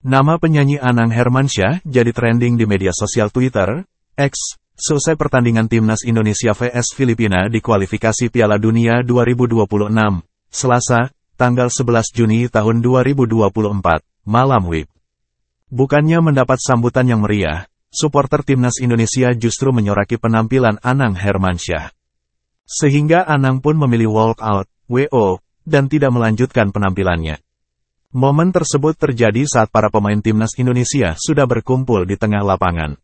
Nama penyanyi Anang Hermansyah jadi trending di media sosial Twitter, X, selesai pertandingan Timnas Indonesia vs Filipina di kualifikasi Piala Dunia 2026, Selasa, tanggal 11 Juni tahun 2024, malam WIB. Bukannya mendapat sambutan yang meriah, supporter Timnas Indonesia justru menyoraki penampilan Anang Hermansyah. Sehingga Anang pun memilih walk out, WO, dan tidak melanjutkan penampilannya. Momen tersebut terjadi saat para pemain Timnas Indonesia sudah berkumpul di tengah lapangan.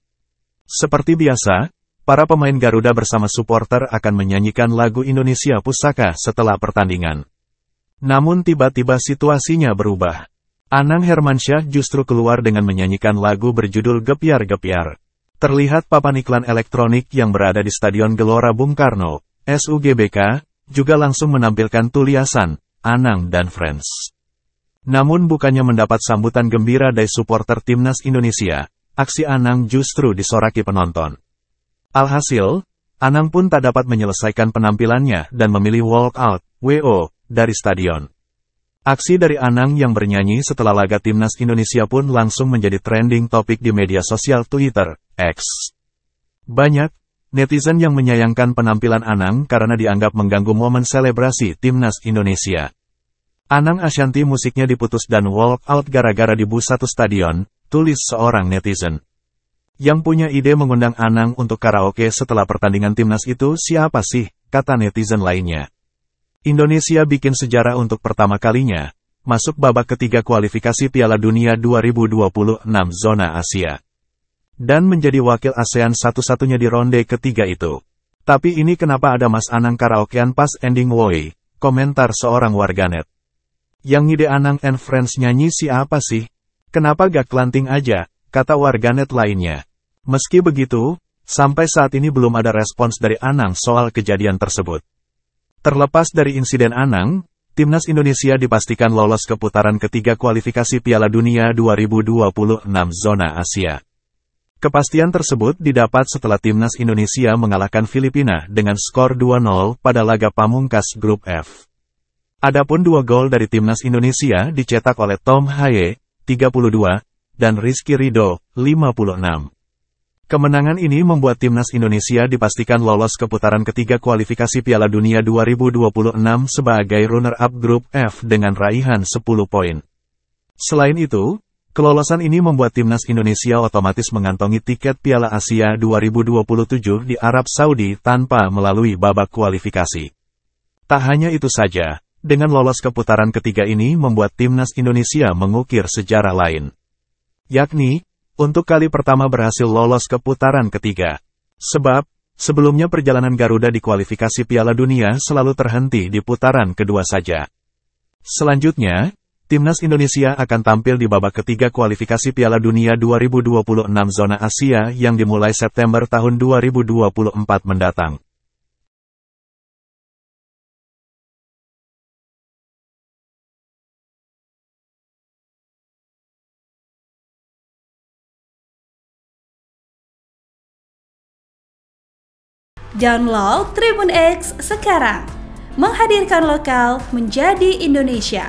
Seperti biasa, para pemain Garuda bersama supporter akan menyanyikan lagu Indonesia Pusaka setelah pertandingan. Namun tiba-tiba situasinya berubah. Anang Hermansyah justru keluar dengan menyanyikan lagu berjudul Gepiar-Gepiar. Terlihat papan iklan elektronik yang berada di Stadion Gelora Bung Karno, SUGBK, juga langsung menampilkan tulisan, Anang dan Friends. Namun bukannya mendapat sambutan gembira dari supporter Timnas Indonesia, aksi Anang justru disoraki penonton. Alhasil, Anang pun tak dapat menyelesaikan penampilannya dan memilih walk out, WO, dari stadion. Aksi dari Anang yang bernyanyi setelah laga Timnas Indonesia pun langsung menjadi trending topik di media sosial Twitter, X. Banyak netizen yang menyayangkan penampilan Anang karena dianggap mengganggu momen selebrasi Timnas Indonesia. Anang Ashanti musiknya diputus dan walk out gara-gara di bus satu stadion, tulis seorang netizen. Yang punya ide mengundang Anang untuk karaoke setelah pertandingan Timnas itu siapa sih, kata netizen lainnya. Indonesia bikin sejarah untuk pertama kalinya, masuk babak ketiga kualifikasi Piala Dunia 2026 zona Asia. Dan menjadi wakil ASEAN satu-satunya di ronde ketiga itu. Tapi ini kenapa ada Mas Anang karaokean pas ending woi, komentar seorang warganet. Yang ngide Anang and Friends nyanyi siapa sih? Kenapa gak kelanting aja? Kata warganet lainnya. Meski begitu, sampai saat ini belum ada respons dari Anang soal kejadian tersebut. Terlepas dari insiden Anang, Timnas Indonesia dipastikan lolos ke putaran ketiga kualifikasi Piala Dunia 2026 zona Asia. Kepastian tersebut didapat setelah Timnas Indonesia mengalahkan Filipina dengan skor 2-0 pada laga pamungkas Grup F. Adapun 2 gol dari Timnas Indonesia dicetak oleh Tom Haye, 32, dan Rizky Ridho, 56. Kemenangan ini membuat Timnas Indonesia dipastikan lolos ke putaran ketiga kualifikasi Piala Dunia 2026 sebagai runner-up Grup F dengan raihan 10 poin. Selain itu, kelolosan ini membuat Timnas Indonesia otomatis mengantongi tiket Piala Asia 2027 di Arab Saudi tanpa melalui babak kualifikasi. Tak hanya itu saja, dengan lolos ke putaran ketiga ini membuat Timnas Indonesia mengukir sejarah lain. Yakni, untuk kali pertama berhasil lolos ke putaran ketiga. Sebab, sebelumnya perjalanan Garuda di kualifikasi Piala Dunia selalu terhenti di putaran kedua saja. Selanjutnya, Timnas Indonesia akan tampil di babak ketiga kualifikasi Piala Dunia 2026 zona Asia yang dimulai September tahun 2024 mendatang. Download Tribun X sekarang, menghadirkan lokal menjadi Indonesia.